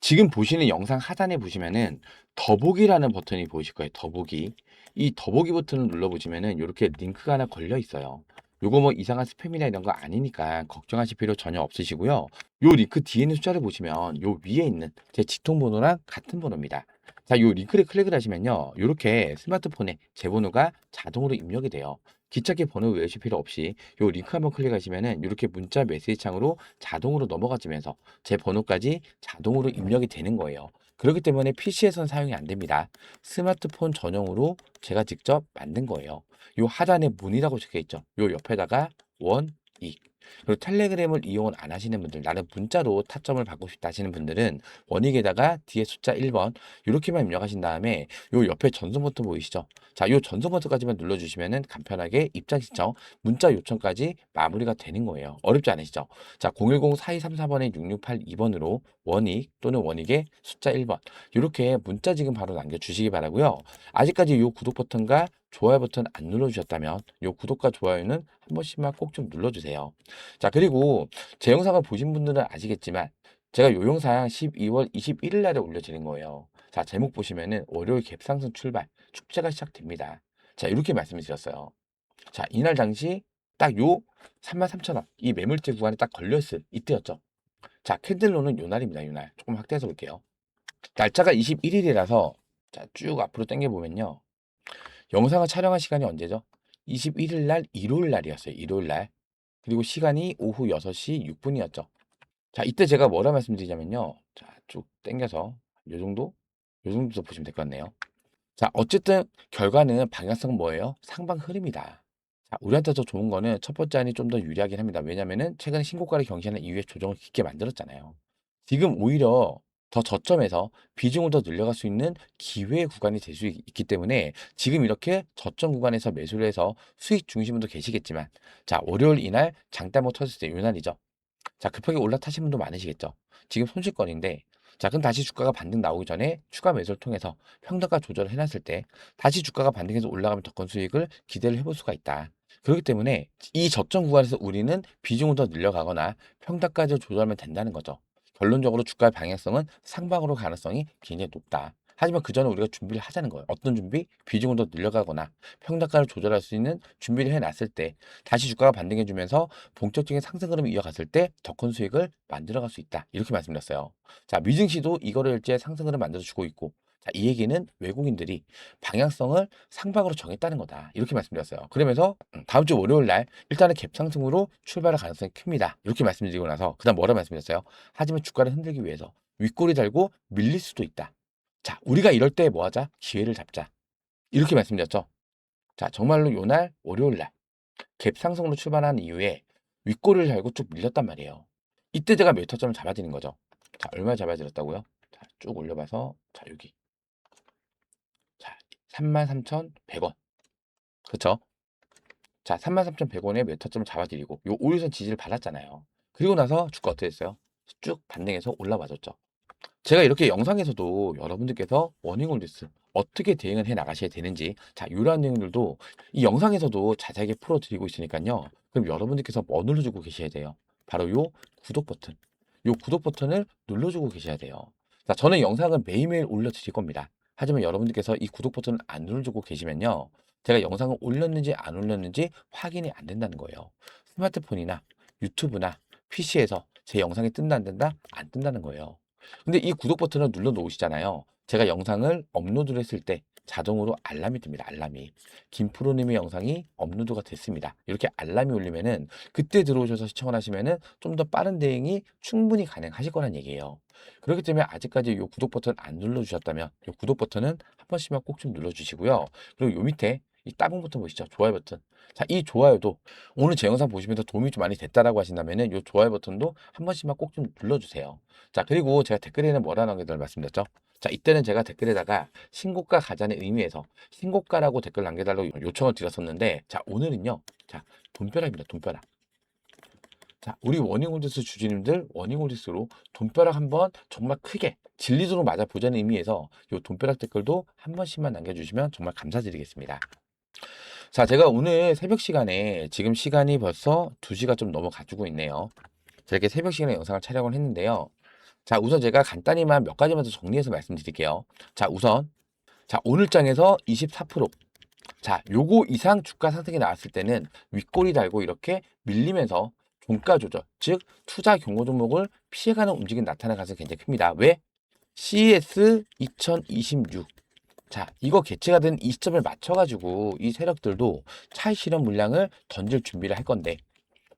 지금 보시는 영상 하단에 보시면은 더보기라는 버튼이 보이실 거예요. 더보기. 이 더보기 버튼을 눌러보시면은 이렇게 링크가 하나 걸려 있어요. 요거 뭐 이상한 스팸이나 이런 거 아니니까 걱정하실 필요 전혀 없으시고요. 요 링크 뒤에 있는 숫자를 보시면 요 위에 있는 제 직통 번호랑 같은 번호입니다. 자, 요 링크를 클릭을 하시면요. 요렇게 스마트폰에 제 번호가 자동으로 입력이 돼요. 기찻길 번호 외우실 필요 없이 요 링크 한번 클릭하시면은 이렇게 문자 메시지 창으로 자동으로 넘어가지면서 제 번호까지 자동으로 입력이 되는 거예요. 그렇기 때문에 PC에선 사용이 안 됩니다. 스마트폰 전용으로 제가 직접 만든 거예요. 요 하단에 문이라고 적혀 있죠. 요 옆에다가 원, 이. 그리고 텔레그램을 이용을 안 하시는 분들, 나는 문자로 타점을 받고 싶다 하시는 분들은 원익에다가 뒤에 숫자 1번 이렇게만 입력하신 다음에 요 옆에 전송 버튼 보이시죠? 자, 요 전송 버튼까지만 눌러주시면은 간편하게 입장 신청, 문자 요청까지 마무리가 되는 거예요. 어렵지 않으시죠? 자, 010-4234번에 6682번으로 원익 또는 원익의 숫자 1번 이렇게 문자 지금 바로 남겨주시기 바라고요. 아직까지 요 구독 버튼과 좋아요 버튼 안 눌러주셨다면 요 구독과 좋아요는 한 번씩만 꼭 좀 눌러주세요. 자, 그리고 제 영상을 보신 분들은 아시겠지만 제가 요 영상 12월 21일 날에 올려드린 거예요. 자, 제목 보시면은 월요일 갭상승 출발, 축제가 시작됩니다. 자, 이렇게 말씀을 드렸어요. 자, 이날 당시 딱 요 33,000원 이 매물대 구간에 딱 걸렸을 이때였죠. 자, 캔들로는 요 날입니다. 요 날. 조금 확대해서 볼게요. 날짜가 21일이라서 자, 쭉 앞으로 당겨 보면요. 영상을 촬영한 시간이 언제죠? 21일 날 일요일 날이었어요. 일요일 날. 그리고 시간이 오후 6시 6분이었죠. 자, 이때 제가 뭐라 말씀드리자면요. 자, 쭉 당겨서 요 정도? 요 정도 보시면 될 것 같네요. 자, 어쨌든 결과는 방향성은 뭐예요? 상방 흐름이다. 자, 우리한테 더 좋은 거는 첫 번째 안이 좀 더 유리하긴 합니다. 왜냐면은 최근에 신고가를 경신한 이후에 조정을 깊게 만들었잖아요. 지금 오히려 더 저점에서 비중을 더 늘려갈 수 있는 기회의 구간이 될 수 있기 때문에 지금 이렇게 저점 구간에서 매수를 해서 수익 중심분도 계시겠지만 자, 월요일 이날 장대목 터졌을 때 요날이죠. 자, 급하게 올라타신 분도 많으시겠죠. 지금 손실권인데 자, 그럼 다시 주가가 반등 나오기 전에 추가 매수를 통해서 평단가 조절을 해놨을 때 다시 주가가 반등해서 올라가면 더 큰 수익을 기대를 해볼 수가 있다. 그렇기 때문에 이 저점 구간에서 우리는 비중을 더 늘려가거나 평단가를 조절하면 된다는 거죠. 결론적으로 주가의 방향성은 상방으로 가능성이 굉장히 높다. 하지만 그 전에 우리가 준비를 하자는 거예요. 어떤 준비? 비중을 더 늘려가거나 평단가를 조절할 수 있는 준비를 해놨을 때 다시 주가가 반등해주면서 본격적인 상승 흐름이 이어갔을 때 더 큰 수익을 만들어갈 수 있다. 이렇게 말씀드렸어요. 자, 미증시도 이거를 일제 상승 흐름 만들어주고 있고 자, 이 얘기는 외국인들이 방향성을 상방으로 정했다는 거다. 이렇게 말씀드렸어요. 그러면서 다음 주 월요일 날 일단은 갭 상승으로 출발할 가능성이 큽니다. 이렇게 말씀드리고 나서 그다음 뭐라 말씀드렸어요? 하지만 주가를 흔들기 위해서 윗골이 달고 밀릴 수도 있다. 자, 우리가 이럴 때 뭐 하자? 기회를 잡자. 이렇게 말씀드렸죠. 자, 정말로 요날 월요일 날 갭 상승으로 출발한 이후에 윗골을 달고 쭉 밀렸단 말이에요. 이때 제가 몇 타점을 잡아드린 거죠. 자, 얼마 잡아드렸다고요? 자, 쭉 올려봐서 자, 여기. 자, 33,100원. 그쵸? 자, 33,100원에 몇 타점을 잡아드리고 요 5일선 지지를 받았잖아요. 그리고 나서 주가 어떻게 됐어요? 쭉 반등해서 올라와줬죠. 제가 이렇게 영상에서도 여러분들께서 워닝홀리스 어떻게 대응을 해 나가셔야 되는지 자, 이러한 내용들도 이 영상에서도 자세하게 풀어드리고 있으니까요. 그럼 여러분들께서 뭐 눌러주고 계셔야 돼요? 바로 요 구독 버튼. 요 구독 버튼을 눌러주고 계셔야 돼요. 자, 저는 영상을 매일매일 올려드릴 겁니다. 하지만 여러분들께서 이 구독 버튼을 안 눌러주고 계시면요. 제가 영상을 올렸는지 안 올렸는지 확인이 안 된다는 거예요. 스마트폰이나 유튜브나 PC에서 제 영상이 뜬다 안 뜬다? 안 뜬다는 거예요. 근데 이 구독 버튼을 눌러 놓으시잖아요. 제가 영상을 업로드를 했을 때 자동으로 알람이 뜹니다. 알람이. 김프로님의 영상이 업로드가 됐습니다. 이렇게 알람이 울리면은 그때 들어오셔서 시청을 하시면은 좀 더 빠른 대응이 충분히 가능하실 거란 얘기예요. 그렇기 때문에 아직까지 이 구독 버튼 안 눌러주셨다면 이 구독 버튼은 한 번씩만 꼭 좀 눌러주시고요. 그리고 요 밑에 이 따봉 버튼 보시죠. 좋아요 버튼. 자, 이 좋아요도 오늘 제 영상 보시면서 도움이 좀 많이 됐다라고 하신다면은 이 좋아요 버튼도 한 번씩만 꼭 좀 눌러주세요. 자, 그리고 제가 댓글에는 뭐라 남겨달 말씀드렸죠? 자, 이때는 제가 댓글에다가 신고가 가자는 의미에서 신고가라고 댓글 남겨달라고 요청을 드렸었는데, 자, 오늘은요, 자, 돈벼락입니다. 돈벼락. 자, 우리 워닝홀리스 주주님들 워닝홀리스로 돈벼락 한번 정말 크게 진리도로 맞아보자는 의미에서 요 돈벼락 댓글도 한 번씩만 남겨주시면 정말 감사드리겠습니다. 자, 제가 오늘 새벽 시간에 지금 시간이 벌써 2시가 좀 넘어가지고 있네요. 이렇게 새벽 시간에 영상을 촬영을 했는데요. 자, 우선 제가 간단히만 몇 가지만 더 정리해서 말씀드릴게요. 자, 우선 오늘 장에서 24%. 자, 요거 이상 주가 상승이 나왔을 때는 윗꼬리 달고 이렇게 밀리면서 종가 조절, 즉 투자 경고 종목을 피해가는 움직임이 나타날 가능성이 굉장히 큽니다. 왜? CES 2026. 자, 이거 개최가 된 이 시점을 맞춰가지고 이 세력들도 차익 실현 물량을 던질 준비를 할 건데,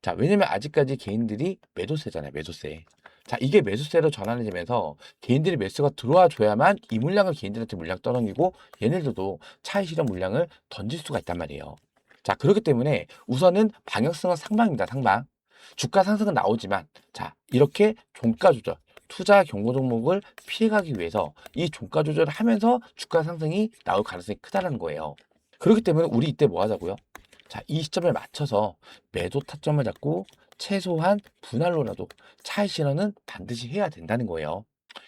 자, 왜냐면 아직까지 개인들이 매도세잖아요, 매도세. 자, 이게 매수세로 전환이 되면서 개인들이 매수가 들어와 줘야만 이 물량을 개인들한테 물량 떠넘기고 얘네들도 차익 실현 물량을 던질 수가 있단 말이에요. 자, 그렇기 때문에 우선은 방향성은 상방입니다, 상방. 주가 상승은 나오지만, 자, 이렇게 종가 조절, 투자 경고 종목을 피해가기 위해서 이 종가 조절을 하면서 주가 상승이 나올 가능성이 크다는 거예요. 그렇기 때문에 우리 이때 뭐 하자고요? 자, 이 시점을 맞춰서 매도 타점을 잡고 최소한 분할로라도 차익 실현은 반드시 해야 된다는 거예요.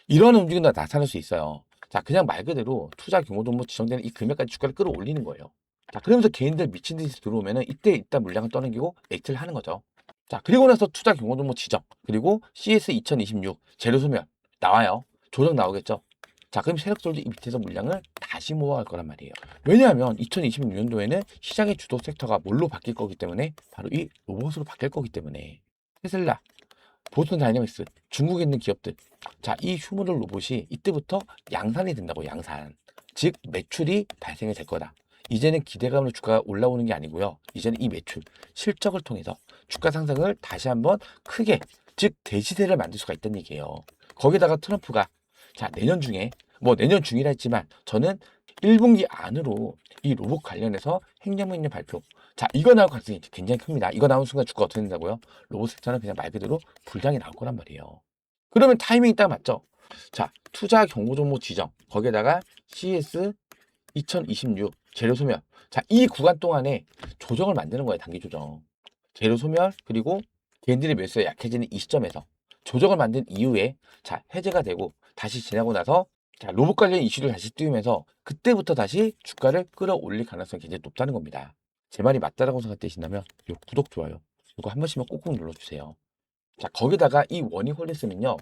이런 움직임도 나타날 수 있어요. 자, 그냥 말 그대로 투자 경고등목 지정되는 이 금액까지 주가를 끌어올리는 거예요. 자, 그러면서 개인들 미친 듯이 들어오면은 이때 일단 물량을 떠넘기고 엑트를 하는 거죠. 자, 그리고 나서 투자 경고등목 지정, 그리고 CS 2026 재료 소멸 나와요. 조정 나오겠죠. 자, 그럼 세력들도 이 밑에서 물량을 다시 모아갈 거란 말이에요. 왜냐하면 2026년도에는 시장의 주도 섹터가 뭘로 바뀔 거기 때문에 바로 이 로봇으로 바뀔 거기 때문에 테슬라, 보스턴 다이내믹스, 중국에 있는 기업들, 자, 이 휴머럴 로봇이 이때부터 양산이 된다고, 양산. 즉 매출이 발생이 될 거다. 이제는 기대감으로 주가가 올라오는 게 아니고요. 이제는 이 매출, 실적을 통해서 주가 상승을 다시 한번 크게, 즉 대시세를 만들 수가 있다는 얘기예요. 거기다가 트럼프가 자, 내년 중에, 뭐 내년 중이라 했지만 저는 1분기 안으로 이 로봇 관련해서 행정명령 발표. 자, 이거 나올 가능성이 굉장히 큽니다. 이거 나온 순간 주가 어떻게 된다고요? 로봇 섹터는 그냥 말 그대로 불장이 나올 거란 말이에요. 그러면 타이밍이 딱 맞죠? 자, 투자 경고 종목 지정. 거기에다가 CS 2026 재료 소멸. 자, 이 구간 동안에 조정을 만드는 거예요. 단기 조정. 재료 소멸, 그리고 개인들의 매수가 약해지는 이 시점에서 조정을 만든 이후에 자, 해제가 되고 다시 지나고 나서 자, 로봇 관련 이슈를 다시 띄우면서 그때부터 다시 주가를 끌어올릴 가능성이 굉장히 높다는 겁니다. 제 말이 맞다라고 생각되신다면 요 구독, 좋아요 이거 한 번씩만 꾹꾹 눌러주세요. 자, 거기다가 이 워닝홀리스는요,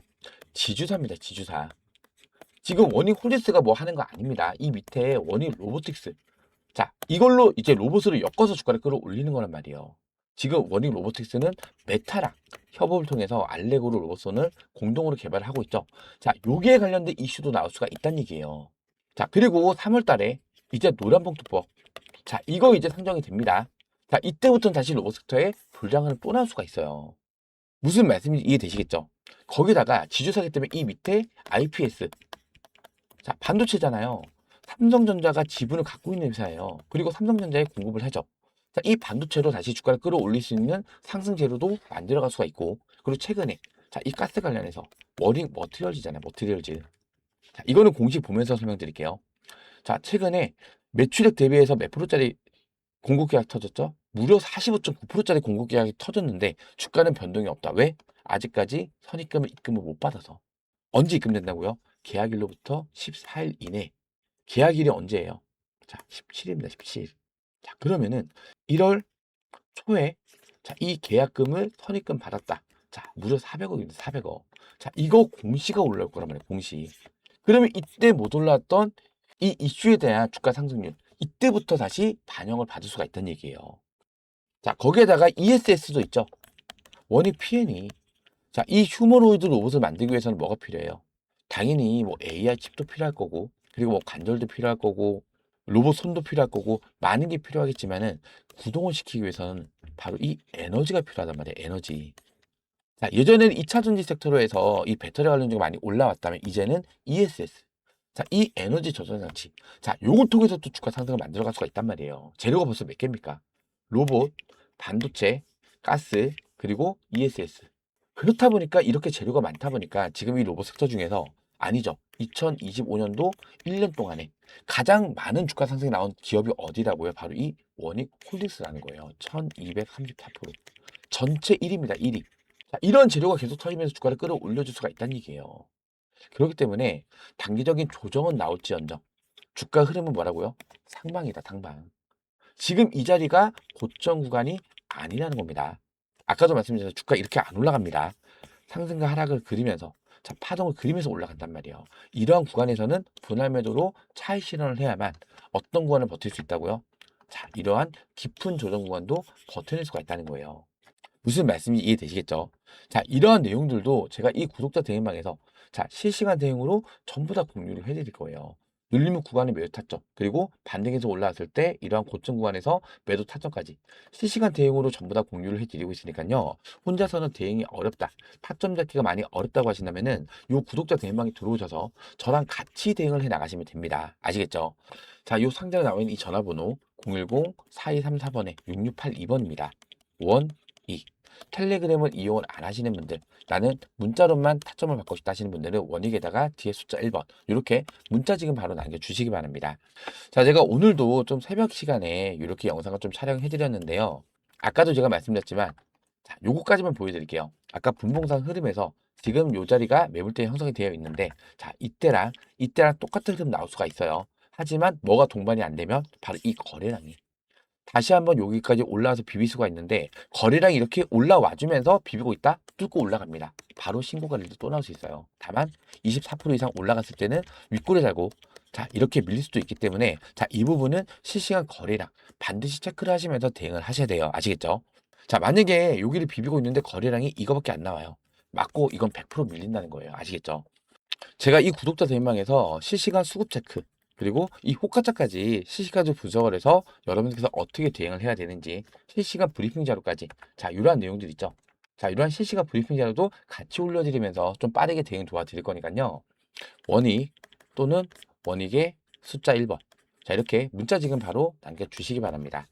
지주사입니다, 지주사. 지금 워닝홀리스가 뭐 하는 거 아닙니다. 이 밑에 워닝 로보틱스. 자, 이걸로 이제 로봇으로 엮어서 주가를 끌어올리는 거란 말이에요. 지금 워닝 로보틱스는 메타랑 협업을 통해서 알레고로 로봇선을 공동으로 개발을 하고 있죠. 자, 여기에 관련된 이슈도 나올 수가 있다는 얘기예요. 자, 그리고 3월 달에 이제 노란봉투법. 자, 이거 이제 상정이 됩니다. 자, 이때부터는 다시 로봇 섹터에 불장은 또 나올 수가 있어요. 무슨 말씀인지 이해되시겠죠? 거기다가 지주사기 때문에 이 밑에 IPS. 자, 반도체잖아요. 삼성전자가 지분을 갖고 있는 회사예요. 그리고 삼성전자에 공급을 하죠. 자, 이 반도체로 다시 주가를 끌어올릴 수 있는 상승 재료도 만들어갈 수가 있고, 그리고 최근에 자, 이 가스 관련해서 머티리얼즈잖아요. 머티리얼즈. 자, 이거는 공식 보면서 설명드릴게요. 자, 최근에 매출액 대비해서 몇 프로짜리 공급 계약 터졌죠? 무려 45.9%짜리 공급 계약이 터졌는데 주가는 변동이 없다. 왜? 아직까지 선입금을 입금을 못 받아서. 언제 입금된다고요? 계약일로부터 14일 이내. 계약일이 언제예요? 자, 17일입니다. 17일. 자, 그러면은 1월 초에 자, 이 계약금을 선입금 받았다. 자, 무려 400억입니다. 400억. 자, 이거 공시가 올라올 거란 말이에요. 공시. 그러면 이때 못 올랐던 이 이슈에 대한 주가 상승률, 이때부터 다시 반영을 받을 수가 있다는 얘기예요. 자, 거기에다가 ESS도 있죠. 원익 PN이. 자, 이 휴머노이드 로봇을 만들기 위해서는 뭐가 필요해요? 당연히 뭐 AI 칩도 필요할 거고, 그리고 뭐 관절도 필요할 거고, 로봇 손도 필요할 거고, 많은 게 필요하겠지만은 구동을 시키기 위해서는 바로 이 에너지가 필요하단 말이에요. 에너지. 자, 예전에는 2차 전지 섹터로 해서 이 배터리 관련주가 많이 올라왔다면 이제는 ESS. 자, 이 에너지 저장 장치. 자, 요걸 통해서 또 주가 상승을 만들어갈 수가 있단 말이에요. 재료가 벌써 몇 개입니까? 로봇, 반도체, 가스, 그리고 ESS. 그렇다 보니까 이렇게 재료가 많다 보니까 지금 이 로봇 섹터 중에서 아니죠. 2025년도 1년 동안에 가장 많은 주가 상승이 나온 기업이 어디라고요? 바로 이 원익 홀딩스라는 거예요. 1234%. 전체 1위입니다. 1위. 자, 이런 재료가 계속 터지면서 주가를 끌어올려줄 수가 있다는 얘기예요. 그렇기 때문에 단기적인 조정은 나올지언정 주가 흐름은 뭐라고요? 상방이다, 상방. 지금 이 자리가 고점 구간이 아니라는 겁니다. 아까도 말씀드렸지만 주가 이렇게 안 올라갑니다. 상승과 하락을 그리면서 자, 파동을 그리면서 올라간단 말이에요. 이러한 구간에서는 분할 매도로 차익 실현을 해야만 어떤 구간을 버틸 수 있다고요? 자, 이러한 깊은 조정 구간도 버텨낼 수가 있다는 거예요. 무슨 말씀인지 이해되시겠죠? 자, 이러한 내용들도 제가 이 구독자 대응방에서 자, 실시간 대응으로 전부 다 공유를 해드릴 거예요. 눌리면 구간의 매도 타점, 그리고 반등해서 올라왔을 때 이러한 고점 구간에서 매도 타점까지 실시간 대응으로 전부 다 공유를 해드리고 있으니까요. 혼자서는 대응이 어렵다, 타점 잡기가 많이 어렵다고 하신다면은 요 구독자 대응방에 들어오셔서 저랑 같이 대응을 해 나가시면 됩니다. 아시겠죠? 자, 요 상자에 나와 있는 이 전화번호 010-4234번에 6682번입니다. 원, 이. 텔레그램을 이용을 안 하시는 분들, 나는 문자로만 타점을 받고 싶다 하시는 분들은 원익에다가 뒤에 숫자 1번 이렇게 문자 지금 바로 남겨주시기 바랍니다. 자, 제가 오늘도 좀 새벽 시간에 이렇게 영상을 좀 촬영해 드렸는데요. 아까도 제가 말씀드렸지만 자, 요거까지만 보여드릴게요. 아까 분봉상 흐름에서 지금 요 자리가 매물대 형성이 되어 있는데 자, 이때랑 똑같은 흐름 나올 수가 있어요. 하지만 뭐가 동반이 안 되면 바로 이 거래량이 다시 한번 여기까지 올라와서 비빌 수가 있는데 거래량이 이렇게 올라와 주면서 비비고 있다 뚫고 올라갑니다. 바로 신고가 릴도 또 나올 수 있어요. 다만 24% 이상 올라갔을 때는 윗골에 달고 자, 이렇게 밀릴 수도 있기 때문에 자, 이 부분은 실시간 거래량 반드시 체크를 하시면서 대응을 하셔야 돼요. 아시겠죠? 자, 만약에 여기를 비비고 있는데 거래량이 이거밖에 안 나와요. 맞고 이건 100% 밀린다는 거예요. 아시겠죠? 제가 이 구독자 대행방에서 실시간 수급 체크 그리고 이 호가차까지 실시간으로 분석을 해서 여러분께서 어떻게 대응을 해야 되는지 실시간 브리핑 자료까지 자, 이러한 내용들 있죠. 자, 이러한 실시간 브리핑 자료도 같이 올려드리면서 좀 빠르게 대응 도와드릴 거니까요. 원익 또는 원익의 숫자 1번 자, 이렇게 문자 지금 바로 남겨주시기 바랍니다.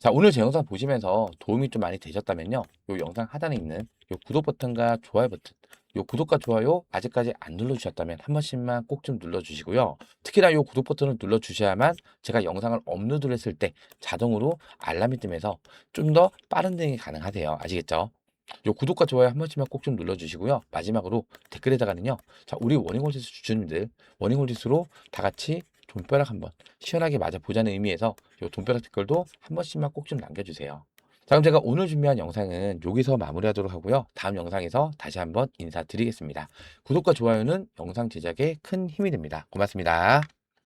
자, 오늘 제 영상 보시면서 도움이 좀 많이 되셨다면요. 요 영상 하단에 있는 요 구독 버튼과 좋아요 버튼, 요 구독과 좋아요 아직까지 안 눌러주셨다면 한 번씩만 꼭 좀 눌러주시고요. 특히나 요 구독 버튼을 눌러주셔야만 제가 영상을 업로드를 했을 때 자동으로 알람이 뜨면서 좀 더 빠른 대응이 가능하대요. 아시겠죠? 요 구독과 좋아요 한 번씩만 꼭 좀 눌러주시고요. 마지막으로 댓글에다가는요. 자, 우리 워닝홀지수 주주님들 워닝홀지수로 다 같이 돈벼락 한번 시원하게 맞아보자는 의미에서 요 돈벼락 댓글도 한 번씩만 꼭 좀 남겨주세요. 자, 그럼 제가 오늘 준비한 영상은 여기서 마무리하도록 하고요. 다음 영상에서 다시 한번 인사드리겠습니다. 구독과 좋아요는 영상 제작에 큰 힘이 됩니다. 고맙습니다.